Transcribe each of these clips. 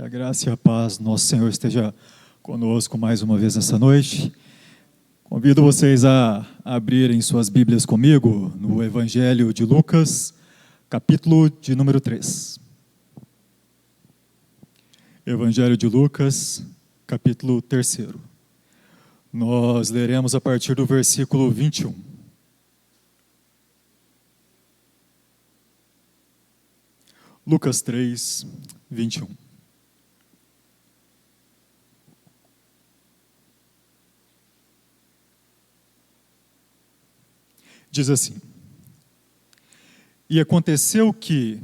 Que a graça e a paz do nosso Senhor esteja conosco mais uma vez nessa noite. Convido vocês a abrirem suas Bíblias comigo no Evangelho de Lucas, capítulo de número 3. Evangelho de Lucas, capítulo 3. Nós leremos a partir do versículo 21. Lucas 3, 21. Diz assim: E aconteceu que,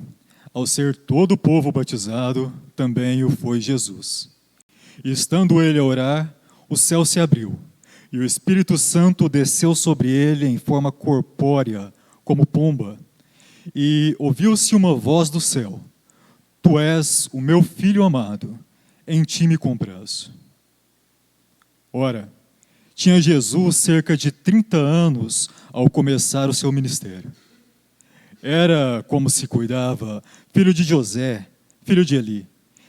ao ser todo o povo batizado, também o foi Jesus. E estando ele a orar, o céu se abriu, e o Espírito Santo desceu sobre ele em forma corpórea, como pomba. E ouviu-se uma voz do céu: Tu és o meu filho amado, em ti me comprazo. Ora, tinha Jesus cerca de 30 anos ao começar o seu ministério. Era, como se cuidava, filho de José, filho de Eli.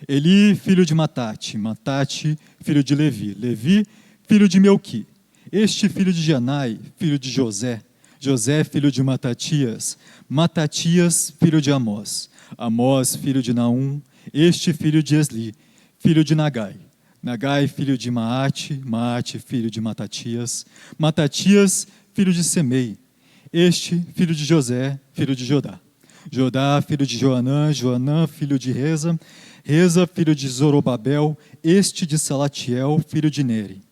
Eli, filho de Matate. Matate, filho de Levi. Levi, filho de Melqui. Este, filho de Janai, filho de José. José, filho de Matatias. Matatias, filho de Amós. Amós, filho de Naum. Este, filho de Esli, filho de Nagai. Nagai, filho de Maate. Maate, filho de Matatias. Matatias, filho de Semei. Este, filho de José, filho de Jodá. Jodá, filho de Joanã. Joanã, filho de Reza. Reza, filho de Zorobabel. Este de Salatiel, filho de Neri.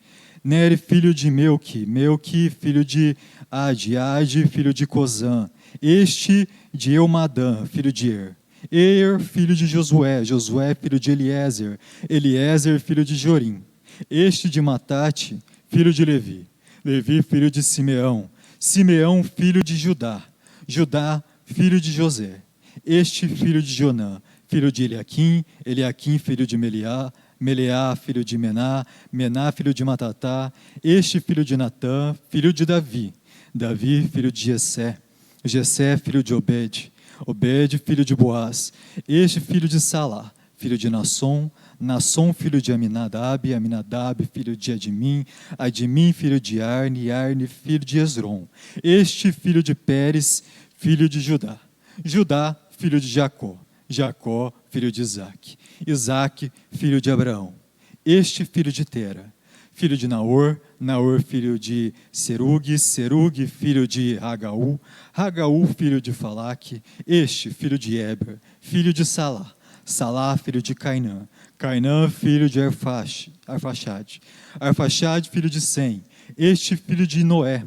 Neri, filho de Melqui. Melqui, filho de Adi. Adi, filho de Cozã. Este de Eumadã, filho de Er, filho de Josué. Josué, filho de Eliezer. Eliezer, filho de Jorim. Este de Matate, filho de Levi. Levi, filho de Simeão. Simeão, filho de Judá. Judá, filho de José. Este, filho de Jonã, filho de Eliaquim. Eliaquim, filho de Meleá. Meleá, filho de Mená. Mená, filho de Matatá. Este, filho de Natã, filho de Davi. Davi, filho de Jessé. Jessé, filho de Obed. Obed, filho de Boaz. Este, filho de Salá, filho de Nasson. Nasson, filho de Aminadab. Aminadab, filho de Admim. Admim, filho de Arne. Arne, filho de Esrom. Este, filho de Pérez, filho de Judá. Judá, filho de Jacó. Jacó, filho de Isaque. Isaque, filho de Abraão. Este, filho de Tera. Filho de Naor. Naor, filho de Serugue. Serugue, filho de Ragaú. Ragaú, filho de Falaque. Este, filho de Eber. Filho de Salá. Salá, filho de Cainã. Cainã, filho de Arfaxade. Arfaxade, filho de Sem. Este, filho de Noé.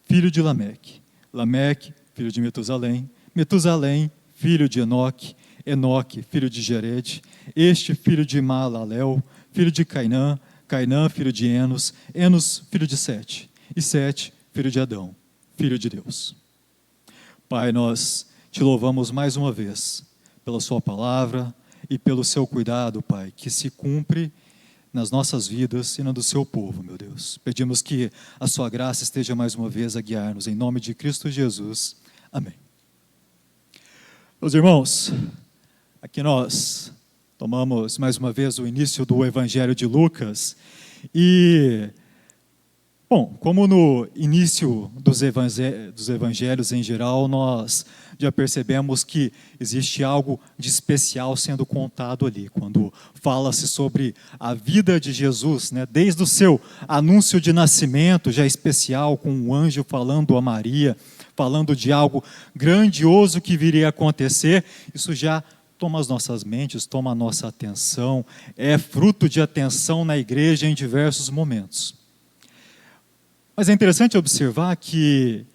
Filho de Lameque. Lameque, filho de Metusalém. Metusalém, filho de Enoque. Enoque, filho de Jered. Este, filho de Maalalel. Filho de Cainã. Cainã, filho de Enos. Enos, filho de Sete. E Sete, filho de Adão, filho de Deus. Pai, nós te louvamos mais uma vez pela sua palavra e pelo seu cuidado, Pai, que se cumpre nas nossas vidas e na do seu povo, meu Deus. Pedimos que a sua graça esteja mais uma vez a guiar-nos, em nome de Cristo Jesus. Amém. Meus irmãos, aqui nós tomamos mais uma vez o início do Evangelho de Lucas e, bom, como no início dos evangelhos em geral, nós já percebemos que existe algo de especial sendo contado ali, quando fala-se sobre a vida de Jesus, né? Desde o seu anúncio de nascimento, já especial, com um anjo falando a Maria, falando de algo grandioso que viria a acontecer, isso já toma as nossas mentes, toma a nossa atenção, é fruto de atenção na igreja em diversos momentos. Mas é interessante observar que,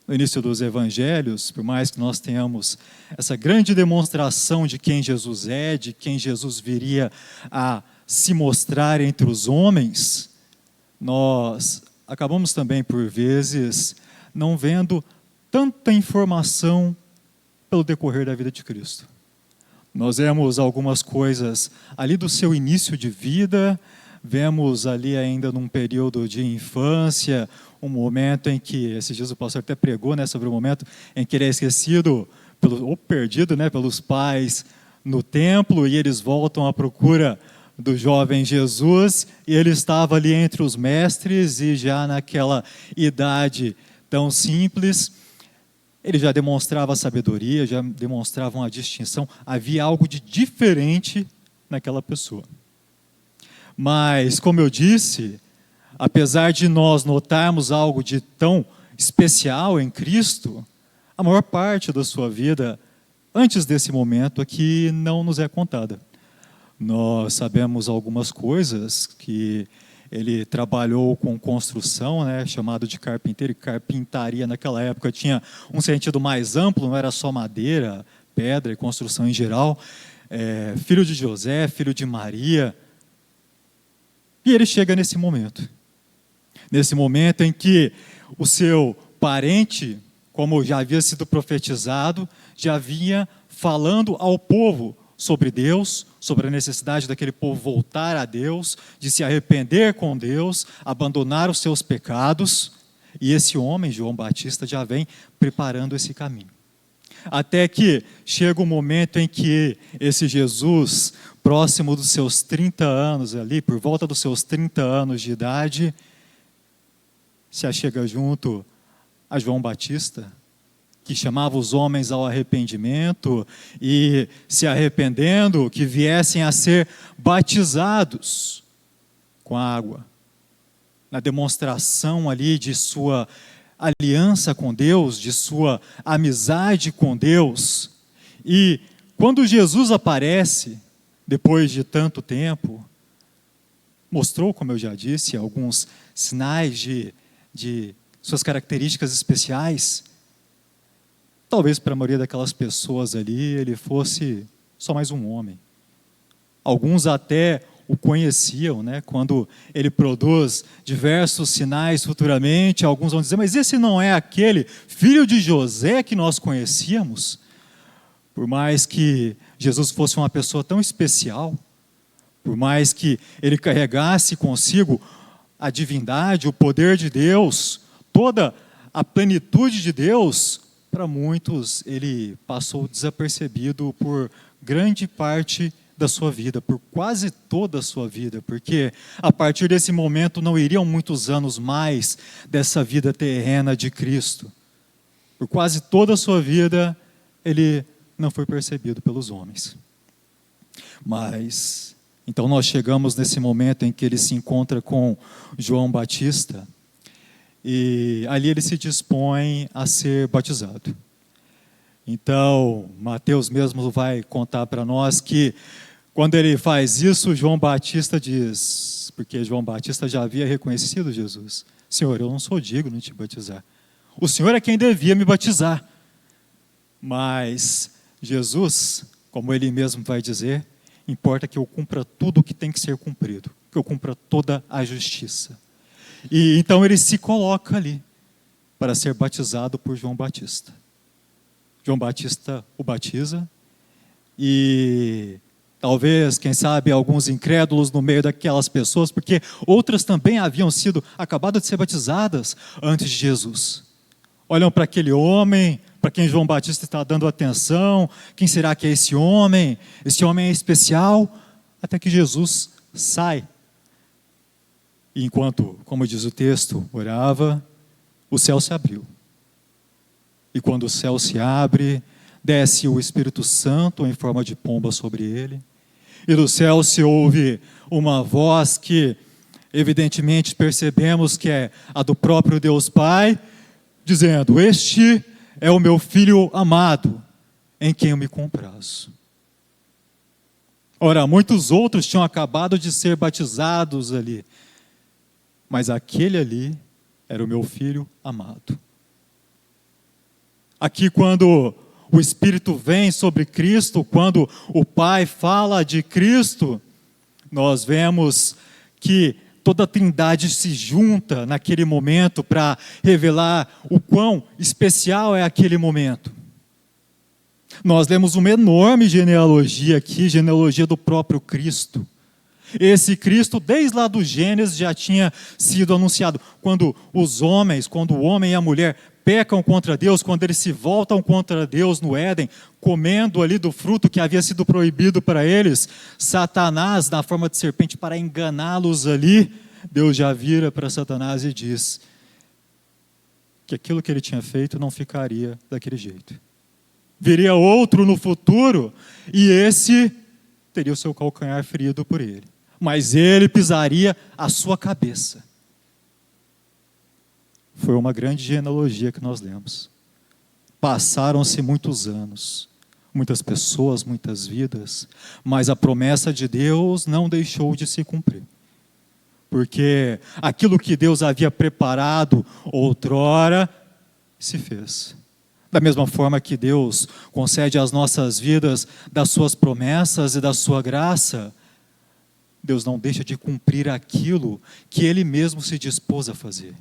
no início dos evangelhos, por mais que nós tenhamos essa grande demonstração de quem Jesus é, de quem Jesus viria a se mostrar entre os homens, nós acabamos também, por vezes, não vendo tanta informação pelo decorrer da vida de Cristo. Nós vemos algumas coisas ali do seu início de vida, vemos ali ainda num período de infância, um momento em que, esses dias o pastor até pregou, né, sobre o momento em que ele é esquecido ou perdido, né, pelos pais no templo e eles voltam à procura do jovem Jesus, e ele estava ali entre os mestres, e já naquela idade tão simples, ele já demonstrava sabedoria, já demonstrava uma distinção, havia algo de diferente naquela pessoa. Mas, como eu disse, apesar de nós notarmos algo de tão especial em Cristo, a maior parte da sua vida, antes desse momento aqui, não nos é contada. Nós sabemos algumas coisas, que ele trabalhou com construção, né, chamado de carpinteiro, e carpintaria naquela época tinha um sentido mais amplo, não era só madeira, pedra e construção em geral. Filho de José, filho de Maria. E ele chega nesse momento em que o seu parente, como já havia sido profetizado, já vinha falando ao povo sobre Deus, sobre a necessidade daquele povo voltar a Deus, de se arrepender com Deus, abandonar os seus pecados, e esse homem, João Batista, já vem preparando esse caminho. Até que chega o momento em que esse Jesus, próximo dos seus 30 anos ali, por volta dos seus 30 anos de idade, se achega junto a João Batista, que chamava os homens ao arrependimento, e se arrependendo, que viessem a ser batizados com água, na demonstração ali de sua aliança com Deus, de sua amizade com Deus. E quando Jesus aparece, depois de tanto tempo, mostrou, como eu já disse, alguns sinais de suas características especiais. Talvez para a maioria daquelas pessoas ali, ele fosse só mais um homem. Alguns até o conheciam, né? Quando ele produz diversos sinais futuramente, alguns vão dizer, mas esse não é aquele filho de José que nós conhecíamos? Por mais que Jesus fosse uma pessoa tão especial, por mais que ele carregasse consigo a divindade, o poder de Deus, toda a plenitude de Deus, para muitos ele passou desapercebido por grande parte da sua vida, por quase toda a sua vida, porque a partir desse momento não iriam muitos anos mais dessa vida terrena de Cristo. Por quase toda a sua vida ele não foi percebido pelos homens. Mas, então nós chegamos nesse momento em que ele se encontra com João Batista, e ali ele se dispõe a ser batizado. Então, Mateus mesmo vai contar para nós que, quando ele faz isso, João Batista diz, porque João Batista já havia reconhecido Jesus: Senhor, eu não sou digno de te batizar. O Senhor é quem devia me batizar. Mas Jesus, como ele mesmo vai dizer, importa que eu cumpra tudo o que tem que ser cumprido, que eu cumpra toda a justiça. E então ele se coloca ali para ser batizado por João Batista. João Batista o batiza, e talvez, quem sabe, alguns incrédulos no meio daquelas pessoas, porque outras também haviam acabado de ser batizadas antes de Jesus. Olham para aquele homem, para quem João Batista está dando atenção, quem será que é esse homem? Esse homem é especial, até que Jesus sai. E enquanto, como diz o texto, orava, o céu se abriu. E quando o céu se abre, desce o Espírito Santo em forma de pomba sobre ele. E do céu se ouve uma voz que, evidentemente, percebemos que é a do próprio Deus Pai, dizendo: este é o meu Filho amado, em quem eu me comprazo. Ora, muitos outros tinham acabado de ser batizados ali, mas aquele ali era o meu Filho amado. Aqui, quando o Espírito vem sobre Cristo, quando o Pai fala de Cristo, nós vemos que toda a Trindade se junta naquele momento para revelar o quão especial é aquele momento. Nós lemos uma enorme genealogia aqui, genealogia do próprio Cristo. Esse Cristo, desde lá do Gênesis, já tinha sido anunciado. Quando o homem e a mulher pecam contra Deus, quando eles se voltam contra Deus no Éden, comendo ali do fruto que havia sido proibido para eles, Satanás, na forma de serpente, para enganá-los ali, Deus já vira para Satanás e diz que aquilo que ele tinha feito não ficaria daquele jeito. Viria outro no futuro, e esse teria o seu calcanhar ferido por ele. Mas ele pisaria a sua cabeça. Foi uma grande genealogia que nós lemos. Passaram-se muitos anos, muitas pessoas, muitas vidas, mas a promessa de Deus não deixou de se cumprir. Porque aquilo que Deus havia preparado outrora se fez. Da mesma forma que Deus concede às nossas vidas das suas promessas e da sua graça, Deus não deixa de cumprir aquilo que Ele mesmo se dispôs a fazer.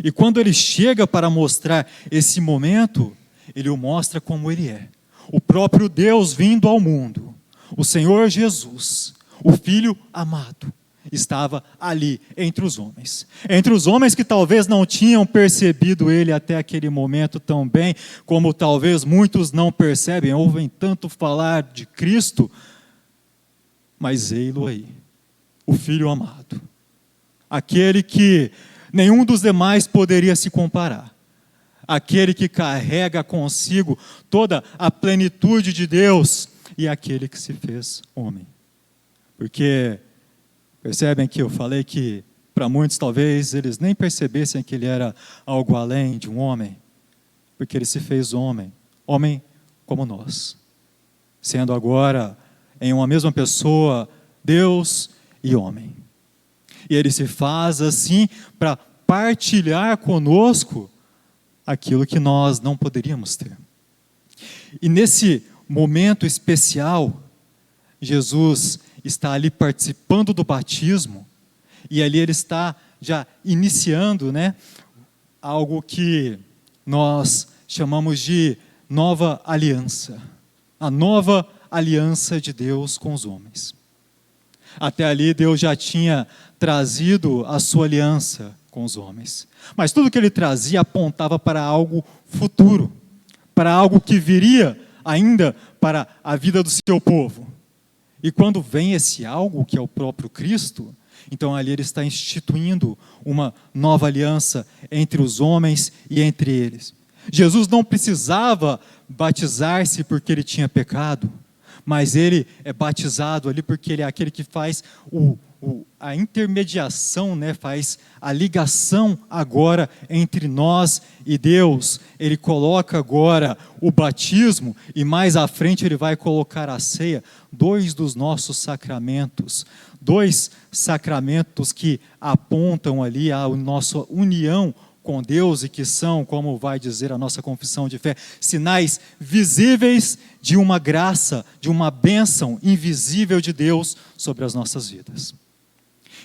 E quando Ele chega para mostrar esse momento, Ele o mostra como Ele é. O próprio Deus vindo ao mundo, o Senhor Jesus, o Filho amado, estava ali entre os homens. Entre os homens que talvez não tinham percebido Ele até aquele momento tão bem, como talvez muitos não percebem, ouvem tanto falar de Cristo, mas ei-lo aí, o Filho amado, aquele que nenhum dos demais poderia se comparar, aquele que carrega consigo toda a plenitude de Deus e aquele que se fez homem. Porque percebem que eu falei que para muitos talvez eles nem percebessem que ele era algo além de um homem, porque ele se fez homem, homem como nós, sendo agora em uma mesma pessoa Deus e homem. E ele se faz assim para partilhar conosco aquilo que nós não poderíamos ter. E nesse momento especial, Jesus está ali participando do batismo, e ali ele está já iniciando, algo que nós chamamos de nova aliança, a nova aliança de Deus com os homens. Até ali Deus já tinha trazido a sua aliança com os homens, mas tudo que ele trazia apontava para algo futuro, para algo que viria ainda para a vida do seu povo. E quando vem esse algo, que é o próprio Cristo, então ali ele está instituindo uma nova aliança entre os homens e entre eles. Jesus não precisava batizar-se porque ele tinha pecado, mas ele é batizado ali porque ele é aquele que faz a intermediação, faz a ligação agora entre nós e Deus. Ele coloca agora o batismo e mais à frente ele vai colocar a ceia, dois dos nossos sacramentos, dois sacramentos que apontam ali a nossa união com Deus e que são, como vai dizer a nossa confissão de fé, sinais visíveis de uma graça, de uma bênção invisível de Deus sobre as nossas vidas.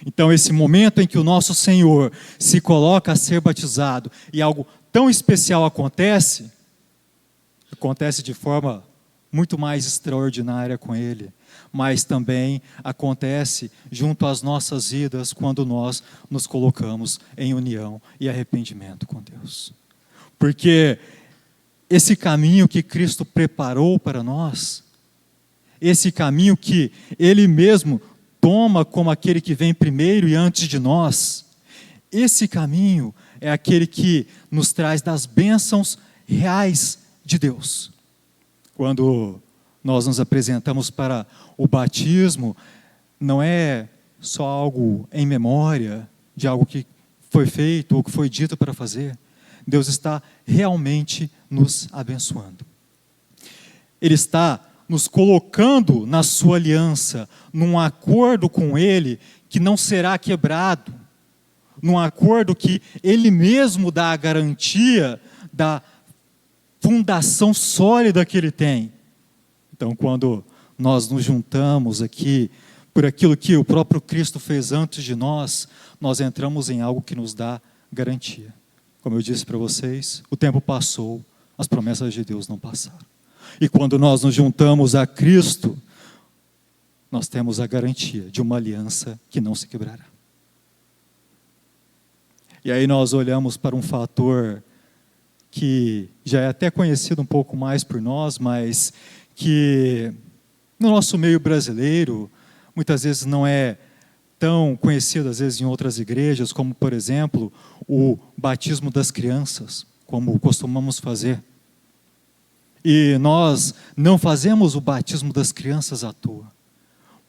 Então, esse momento em que o nosso Senhor se coloca a ser batizado e algo tão especial acontece de forma muito mais extraordinária com Ele, mas também acontece junto às nossas vidas quando nós nos colocamos em união e arrependimento com Deus. Porque esse caminho que Cristo preparou para nós, esse caminho que Ele mesmo toma como aquele que vem primeiro e antes de nós, esse caminho é aquele que nos traz das bênçãos reais de Deus. Quando nós nos apresentamos para o batismo, não é só algo em memória de algo que foi feito ou que foi dito para fazer. Deus está realmente nos abençoando. Ele está nos colocando na sua aliança, num acordo com Ele que não será quebrado, num acordo que Ele mesmo dá a garantia da fundação sólida que Ele tem. Então, quando nós nos juntamos aqui por aquilo que o próprio Cristo fez antes de nós, nós entramos em algo que nos dá garantia. Como eu disse para vocês, o tempo passou, as promessas de Deus não passaram. E quando nós nos juntamos a Cristo, nós temos a garantia de uma aliança que não se quebrará. E aí nós olhamos para um fator que já é até conhecido um pouco mais por nós, mas que no nosso meio brasileiro muitas vezes não é tão conhecido, às vezes em outras igrejas, como por exemplo o batismo das crianças, como costumamos fazer. E nós não fazemos o batismo das crianças à toa,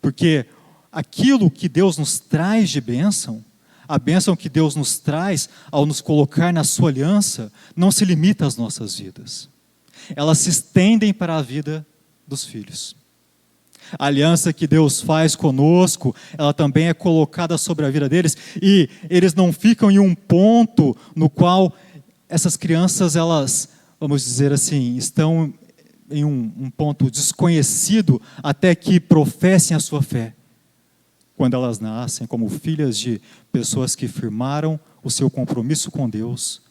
porque aquilo que Deus nos traz de bênção, a bênção que Deus nos traz ao nos colocar na sua aliança, não se limita às nossas vidas. Elas se estendem para a vida dos filhos. A aliança que Deus faz conosco, ela também é colocada sobre a vida deles, e eles não ficam em um ponto no qual essas crianças, elas, vamos dizer assim, estão em um ponto desconhecido até que professem a sua fé. Quando elas nascem como filhas de pessoas que firmaram o seu compromisso com Deus,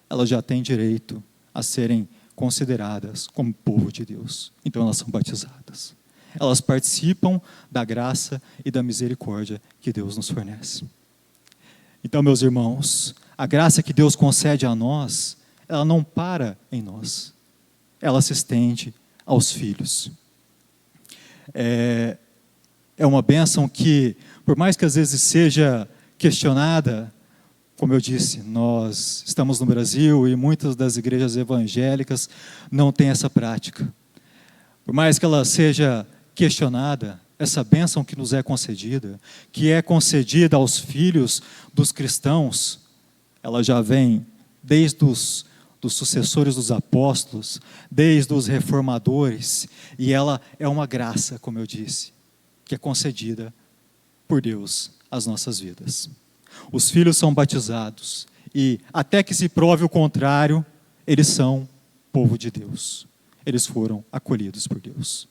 elas já têm direito a serem consideradas como povo de Deus. Então elas são batizadas. Elas participam da graça e da misericórdia que Deus nos fornece. Então, meus irmãos, a graça que Deus concede a nós, ela não para em nós. Ela se estende aos filhos. É uma bênção que, por mais que às vezes seja questionada, como eu disse, nós estamos no Brasil e muitas das igrejas evangélicas não têm essa prática. Por mais que ela seja questionada, essa bênção que nos é concedida, que é concedida aos filhos dos cristãos, ela já vem desde os sucessores dos apóstolos, desde os reformadores, e ela é uma graça, como eu disse, que é concedida por Deus às nossas vidas. Os filhos são batizados, e até que se prove o contrário, eles são povo de Deus. Eles foram acolhidos por Deus.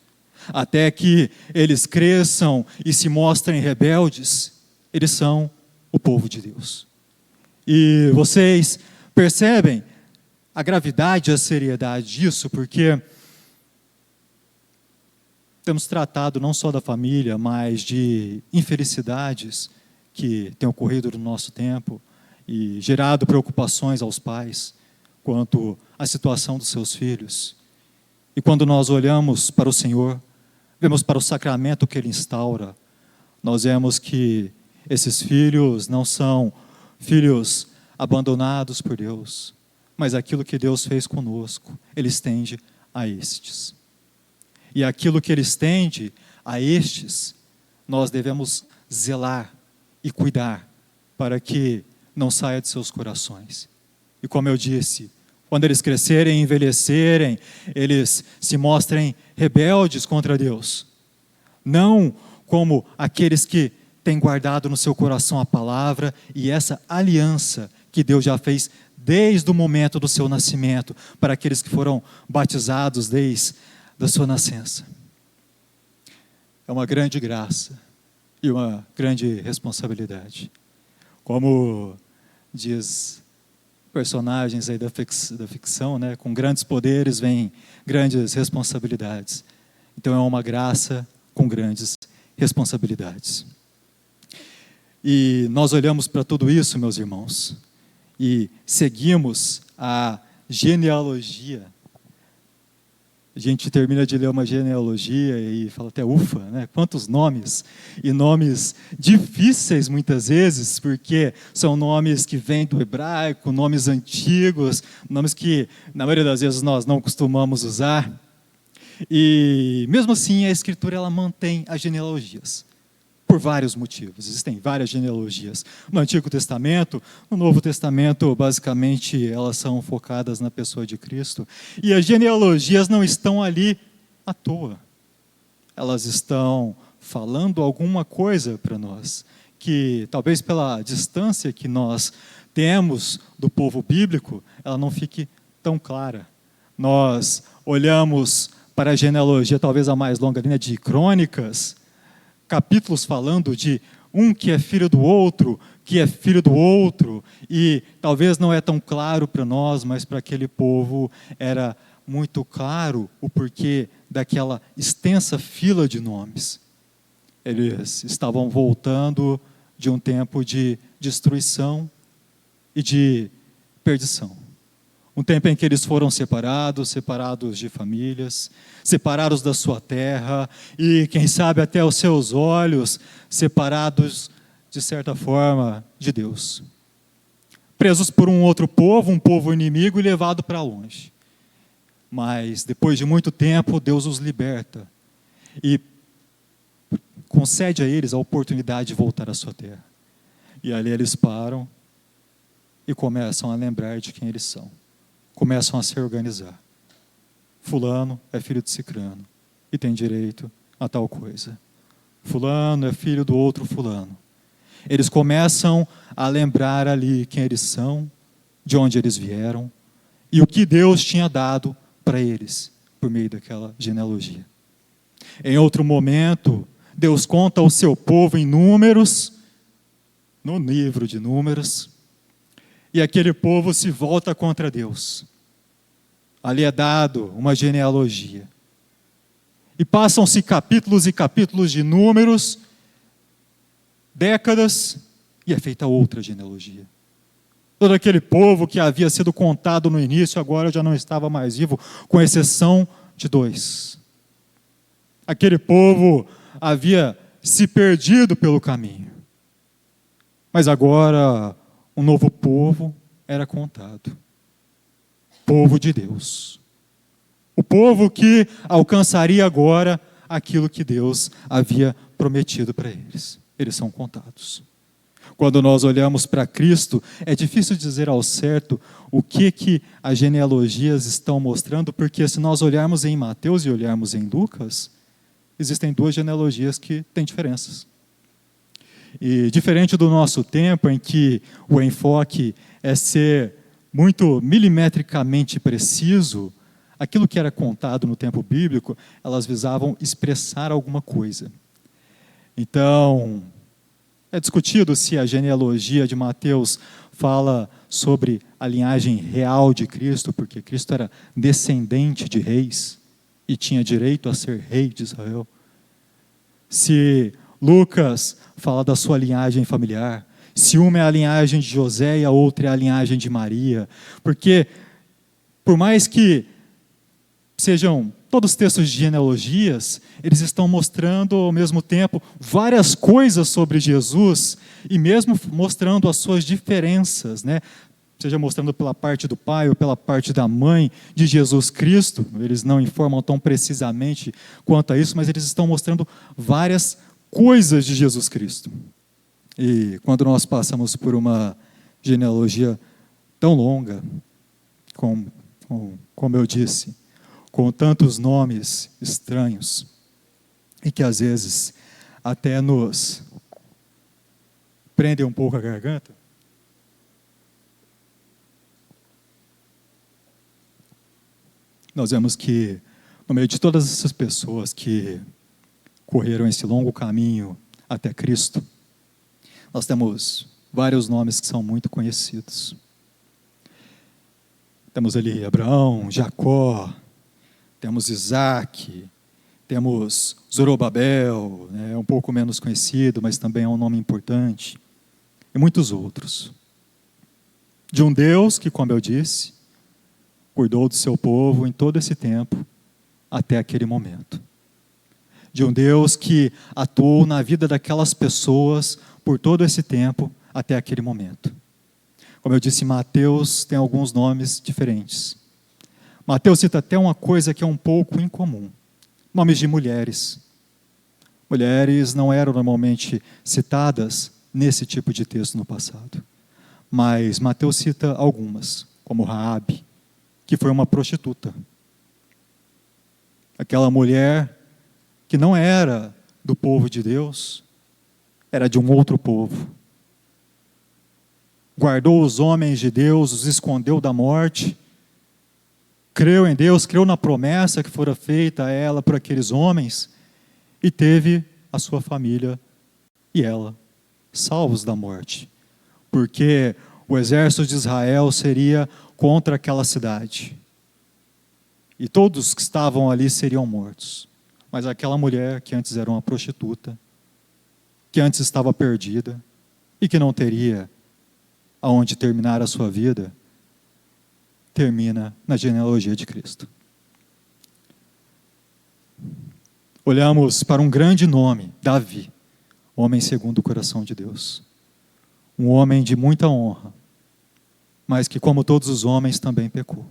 Até que eles cresçam e se mostrem rebeldes, eles são o povo de Deus. E vocês percebem a gravidade e a seriedade disso, porque temos tratado não só da família, mas de infelicidades que têm ocorrido no nosso tempo e gerado preocupações aos pais quanto à situação dos seus filhos. E quando nós olhamos para o Senhor, vemos para o sacramento que Ele instaura, nós vemos que esses filhos não são filhos abandonados por Deus, mas aquilo que Deus fez conosco, Ele estende a estes. E aquilo que Ele estende a estes, nós devemos zelar e cuidar para que não saia de seus corações. E como eu disse, quando eles crescerem e envelhecerem, eles se mostrem rebeldes contra Deus. Não como aqueles que têm guardado no seu coração a palavra e essa aliança que Deus já fez desde o momento do seu nascimento, para aqueles que foram batizados desde a sua nascença. É uma grande graça e uma grande responsabilidade. Como diz personagens aí da ficção, né? Com grandes poderes vêm grandes responsabilidades. Então é uma graça com grandes responsabilidades. E nós olhamos para tudo isso, meus irmãos, e seguimos a genealogia. A gente termina de ler uma genealogia e fala até ufa, né? Quantos nomes, e nomes difíceis muitas vezes, porque são nomes que vêm do hebraico, nomes antigos, nomes que na maioria das vezes nós não costumamos usar. E mesmo assim a Escritura ela mantém as genealogias, por vários motivos. Existem várias genealogias. No Antigo Testamento, no Novo Testamento, basicamente, elas são focadas na pessoa de Cristo. E as genealogias não estão ali à toa. Elas estão falando alguma coisa para nós, que talvez pela distância que nós temos do povo bíblico, ela não fique tão clara. Nós olhamos para a genealogia, talvez a mais longa linha de Crônicas, capítulos falando de um que é filho do outro, que é filho do outro, e talvez não é tão claro para nós, mas para aquele povo era muito claro o porquê daquela extensa fila de nomes. Eles estavam voltando de um tempo de destruição e de perdição. Um tempo em que eles foram separados de famílias, separados da sua terra e, quem sabe, até os seus olhos, separados, de certa forma, de Deus. Presos por um outro povo, um povo inimigo, e levado para longe. Mas, depois de muito tempo, Deus os liberta e concede a eles a oportunidade de voltar à sua terra. E ali eles param e começam a lembrar de quem eles são. Começam a se organizar. Fulano é filho de Cicrano e tem direito a tal coisa. Fulano é filho do outro fulano. Eles começam a lembrar ali quem eles são, de onde eles vieram e o que Deus tinha dado para eles por meio daquela genealogia. Em outro momento, Deus conta ao seu povo em Números, no livro de Números, e aquele povo se volta contra Deus. Ali é dado uma genealogia. E passam-se capítulos e capítulos de Números, décadas, e é feita outra genealogia. Todo aquele povo que havia sido contado no início, agora já não estava mais vivo, com exceção de 2. Aquele povo havia se perdido pelo caminho. Mas agora um novo povo era contado. Povo de Deus. O povo que alcançaria agora aquilo que Deus havia prometido para eles. Eles são contados. Quando nós olhamos para Cristo, é difícil dizer ao certo o que as genealogias estão mostrando, porque se nós olharmos em Mateus e olharmos em Lucas, existem 2 genealogias que têm diferenças. E diferente do nosso tempo, em que o enfoque é ser muito milimetricamente preciso, aquilo que era contado no tempo bíblico, elas visavam expressar alguma coisa. Então, é discutido se a genealogia de Mateus fala sobre a linhagem real de Cristo, porque Cristo era descendente de reis e tinha direito a ser rei de Israel. Se Lucas fala da sua linhagem familiar, se uma é a linhagem de José e a outra é a linhagem de Maria, porque por mais que sejam todos os textos de genealogias, eles estão mostrando ao mesmo tempo várias coisas sobre Jesus e mesmo mostrando as suas diferenças, né? Seja mostrando pela parte do pai ou pela parte da mãe de Jesus Cristo. Eles não informam tão precisamente quanto a isso, mas eles estão mostrando várias coisas de Jesus Cristo. E quando nós passamos por uma genealogia tão longa, como eu disse, com tantos nomes estranhos, e que às vezes até nos prendem um pouco a garganta, nós vemos que, no meio de todas essas pessoas que correram esse longo caminho até Cristo, nós temos vários nomes que são muito conhecidos. Temos ali Abraão, Jacó, temos Isaac, temos Zorobabel, um pouco menos conhecido, mas também é um nome importante, e muitos outros. De um Deus que, como eu disse, cuidou do seu povo em todo esse tempo, até aquele momento. De um Deus que atuou na vida daquelas pessoas por todo esse tempo, até aquele momento. Como eu disse, Mateus tem alguns nomes diferentes. Mateus cita até uma coisa que é um pouco incomum. Nomes de mulheres. Mulheres não eram normalmente citadas nesse tipo de texto no passado. Mas Mateus cita algumas, como Raabe, que foi uma prostituta. Aquela mulher que não era do povo de Deus, era de um outro povo. Guardou os homens de Deus, os escondeu da morte, creu em Deus, creu na promessa que fora feita a ela por aqueles homens, e teve a sua família e ela salvos da morte, porque o exército de Israel seria contra aquela cidade, e todos que estavam ali seriam mortos. Mas aquela mulher, que antes era uma prostituta, que antes estava perdida e que não teria aonde terminar a sua vida, termina na genealogia de Cristo. Olhamos para um grande nome, Davi, homem segundo o coração de Deus. Um homem de muita honra, mas que, como todos os homens, também pecou.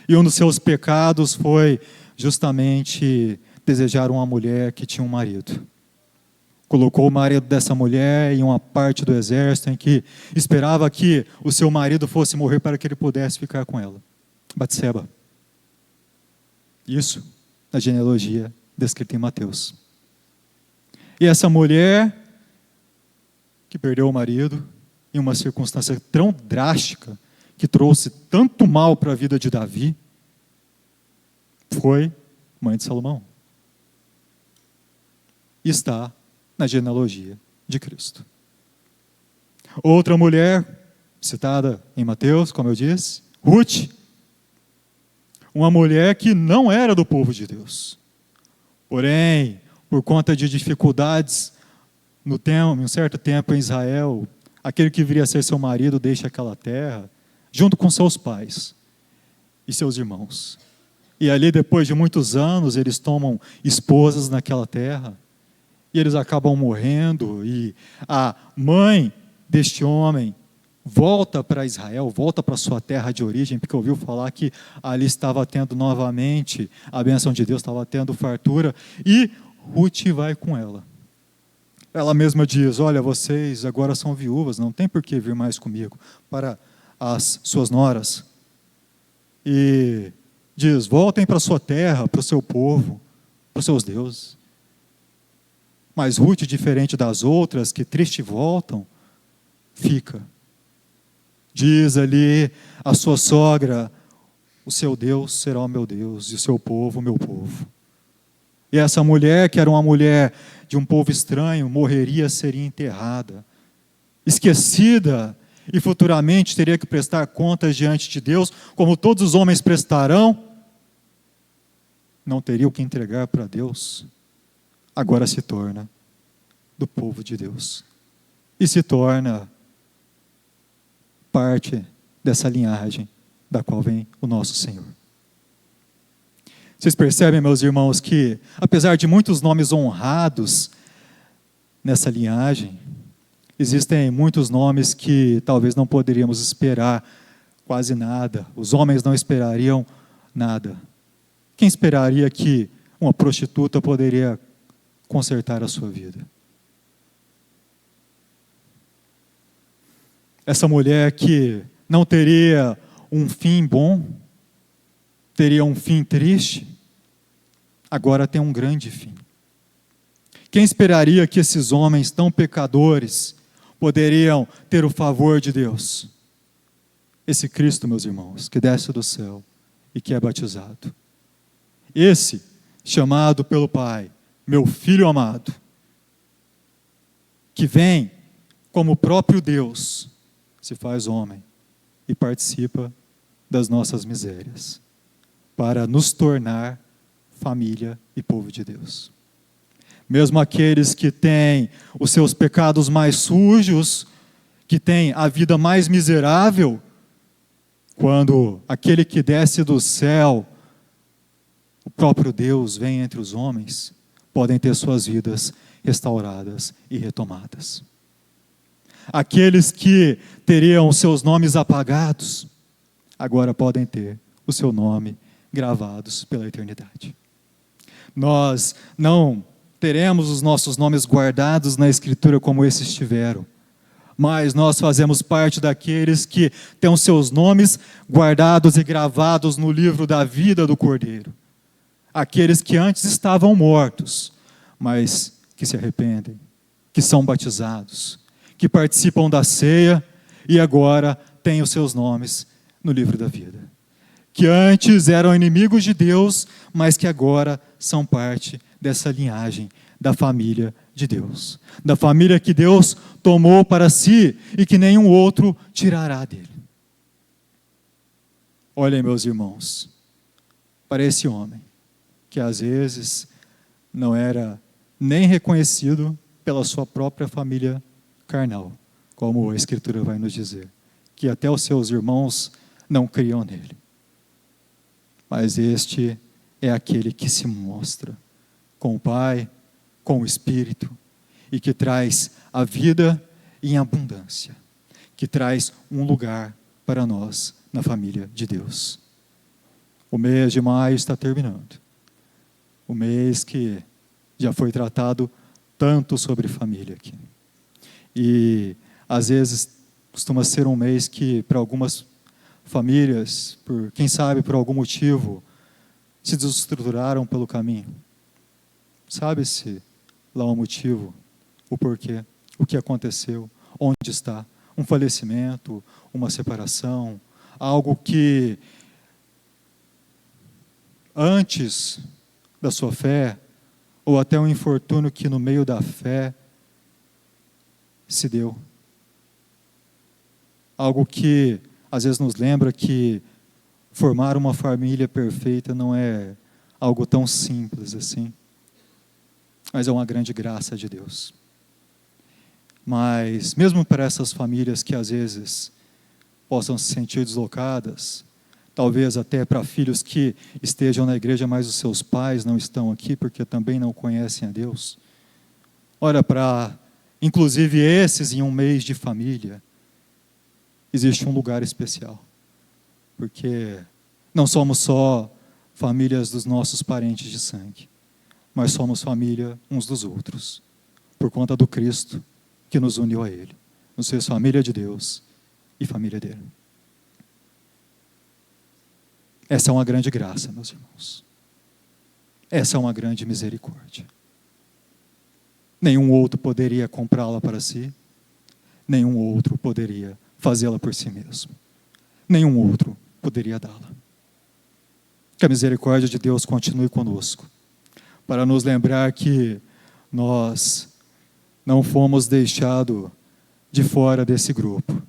E um dos seus pecados foi justamente desejar uma mulher que tinha um marido. Colocou o marido dessa mulher em uma parte do exército em que esperava que o seu marido fosse morrer para que ele pudesse ficar com ela. Batseba. Isso na genealogia descrita em Mateus. E essa mulher que perdeu o marido em uma circunstância tão drástica, que trouxe tanto mal para a vida de Davi, foi mãe de Salomão. Está na genealogia de Cristo. Outra mulher, citada em Mateus, como eu disse, Ruth, uma mulher que não era do povo de Deus. Porém, por conta de dificuldades em um certo tempo em Israel, aquele que viria a ser seu marido deixa aquela terra, junto com seus pais e seus irmãos. E ali, depois de muitos anos, eles tomam esposas naquela terra, e eles acabam morrendo, e a mãe deste homem volta para Israel, volta para sua terra de origem, porque ouviu falar que ali estava tendo novamente a bênção de Deus, estava tendo fartura, e Ruth vai com ela. Ela mesma diz: olha, vocês agora são viúvas, não tem por que vir mais comigo, para as suas noras. E diz: voltem para a sua terra, para o seu povo, para os seus deuses. Mas Ruth, diferente das outras, que triste voltam, fica. Diz ali a sua sogra: o seu Deus será o meu Deus, e o seu povo o meu povo. E essa mulher, que era uma mulher de um povo estranho, morreria, seria enterrada, esquecida, e futuramente teria que prestar contas diante de Deus, como todos os homens prestarão. Não teria o que entregar para Deus. Agora se torna do povo de Deus. E se torna parte dessa linhagem da qual vem o nosso Senhor. Vocês percebem, meus irmãos, que apesar de muitos nomes honrados nessa linhagem, existem muitos nomes que talvez não poderíamos esperar quase nada. Os homens não esperariam nada. Quem esperaria que uma prostituta poderia consertar a sua vida? Essa mulher que não teria um fim bom, teria um fim triste, agora tem um grande fim. Quem esperaria que esses homens tão pecadores poderiam ter o favor de Deus? Esse Cristo, meus irmãos, que desce do céu e que é batizado. Esse, chamado pelo Pai, meu Filho amado, que vem como o próprio Deus, se faz homem e participa das nossas misérias, para nos tornar família e povo de Deus. Mesmo aqueles que têm os seus pecados mais sujos, que têm a vida mais miserável, quando aquele que desce do céu, o próprio Deus, vem entre os homens, podem ter suas vidas restauradas e retomadas. Aqueles que teriam seus nomes apagados, agora podem ter o seu nome gravados pela eternidade. Nós não teremos os nossos nomes guardados na Escritura como esses tiveram, mas nós fazemos parte daqueles que têm os seus nomes guardados e gravados no livro da vida do Cordeiro. Aqueles que antes estavam mortos, mas que se arrependem, que são batizados, que participam da ceia e agora têm os seus nomes no livro da vida. Que antes eram inimigos de Deus, mas que agora são parte dessa linhagem da família de Deus. Da família que Deus tomou para si e que nenhum outro tirará dele. Olhem, meus irmãos, para esse homem, que às vezes não era nem reconhecido pela sua própria família carnal, como a Escritura vai nos dizer, que até os seus irmãos não criam nele. Mas este é aquele que se mostra com o Pai, com o Espírito, e que traz a vida em abundância, que traz um lugar para nós na família de Deus. O mês de maio está terminando. O mês que já foi tratado tanto sobre família aqui. E, às vezes, costuma ser um mês que, para algumas famílias, quem sabe por algum motivo, se desestruturaram pelo caminho. Sabe-se lá o motivo, o porquê, o que aconteceu, onde está. Um falecimento, uma separação, algo que antes da sua fé, ou até um infortúnio que no meio da fé se deu. Algo que às vezes nos lembra que formar uma família perfeita não é algo tão simples assim, mas é uma grande graça de Deus. Mas mesmo para essas famílias que às vezes possam se sentir deslocadas, talvez até para filhos que estejam na igreja, mas os seus pais não estão aqui porque também não conhecem a Deus. Olha, para inclusive esses em um mês de família, existe um lugar especial. Porque não somos só famílias dos nossos parentes de sangue, mas somos família uns dos outros, por conta do Cristo que nos uniu a Ele. Nos fez família de Deus e família dele. Essa é uma grande graça, meus irmãos. Essa é uma grande misericórdia. Nenhum outro poderia comprá-la para si, nenhum outro poderia fazê-la por si mesmo. Nenhum outro poderia dá-la. Que a misericórdia de Deus continue conosco, para nos lembrar que nós não fomos deixados de fora desse grupo.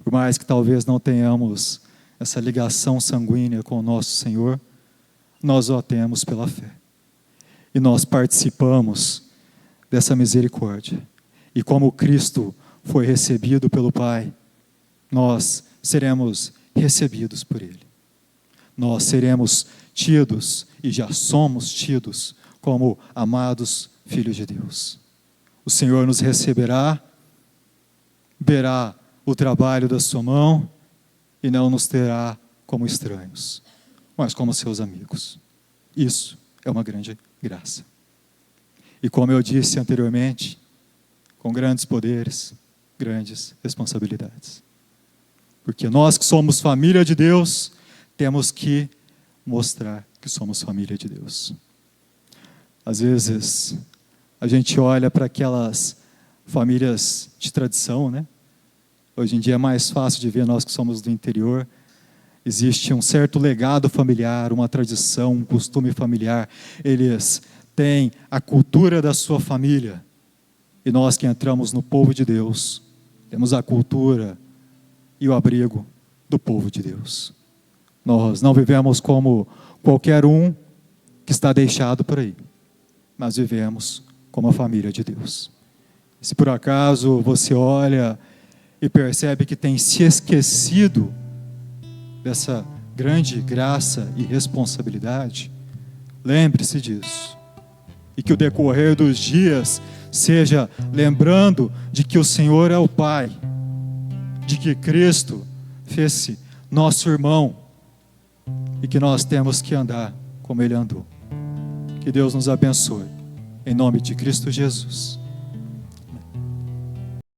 Por mais que talvez não tenhamos essa ligação sanguínea com o nosso Senhor, nós o temos pela fé. E nós participamos dessa misericórdia. E como Cristo foi recebido pelo Pai, nós seremos recebidos por Ele. Nós seremos tidos, e já somos tidos, como amados filhos de Deus. O Senhor nos receberá, verá o trabalho da sua mão, e não nos terá como estranhos, mas como seus amigos. Isso é uma grande graça. E como eu disse anteriormente, com grandes poderes, grandes responsabilidades. Porque nós que somos família de Deus, temos que mostrar que somos família de Deus. Às vezes, a gente olha para aquelas famílias de tradição, né? Hoje em dia é mais fácil de ver, nós que somos do interior. Existe um certo legado familiar, uma tradição, um costume familiar. Eles têm a cultura da sua família. E nós que entramos no povo de Deus, temos a cultura e o abrigo do povo de Deus. Nós não vivemos como qualquer um que está deixado por aí, mas vivemos como a família de Deus. Se por acaso você olha e percebe que tem se esquecido dessa grande graça e responsabilidade, lembre-se disso. E que o decorrer dos dias seja lembrando de que o Senhor é o Pai, de que Cristo fez-se nosso irmão e que nós temos que andar como Ele andou. Que Deus nos abençoe. Em nome de Cristo Jesus.